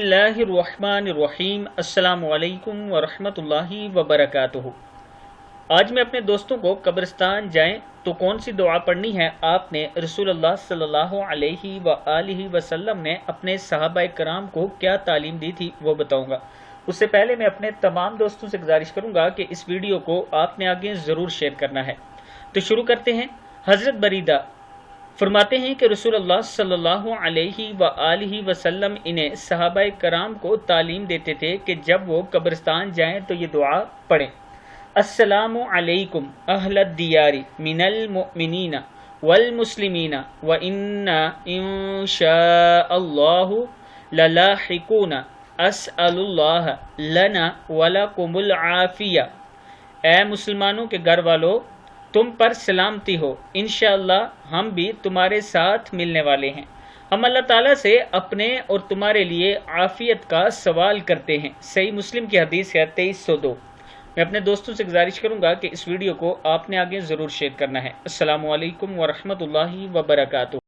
बिस्मिल्लाहिर्रहमानिर्रहीम। अस्सलाम वालेकुम वरहमतुल्लाहि वबरकातुहू। आज मैं अपने दोस्तों को कब्रिस्तान जाएं तो कौन सी दुआ पढ़नी है, आपने रसूलुल्लाह सल्लल्लाहु अलैहि वआलिहि वसल्लम ने अपने सहाबा कराम को क्या तालीम दी थी वो बताऊंगा। उससे पहले मैं अपने तमाम दोस्तों से गुजारिश करूंगा कि इस वीडियो को आपने आगे ज़रूर शेयर करना है। तो शुरू करते हैं। हज़रत बरीदा फरमाते हैं कि रसूलुल्लाह सल्लल्लाहु अलैहि वआलिहि वसल्लम इन्हें सहाबा कराम को तालीम देते थे कि जब वो कब्रिस्तान जाएं तो ये दुआ पढ़ें। अस्सलामु अलैकुम अहलद दियारी मिनल मुमिनीना वल मुस्लिमीना व इन्ना इंशाअल्लाहु ललाहिकूना अस्अलुल्लाह लना वलकुमुल आफिया। ए मुसलमानों के घर वालों, तुम पर सलामती हो, इंशाअल्लाह हम भी तुम्हारे साथ मिलने वाले हैं। हम अल्लाह ताला से अपने और तुम्हारे लिए आफियत का सवाल करते हैं। सही मुस्लिम की हदीस है 2302। मैं अपने दोस्तों से गुजारिश करूंगा कि इस वीडियो को आपने आगे ज़रूर शेयर करना है। अस्सलामु अलैकुम वरहमतुल्लाहि वबरकातुहू।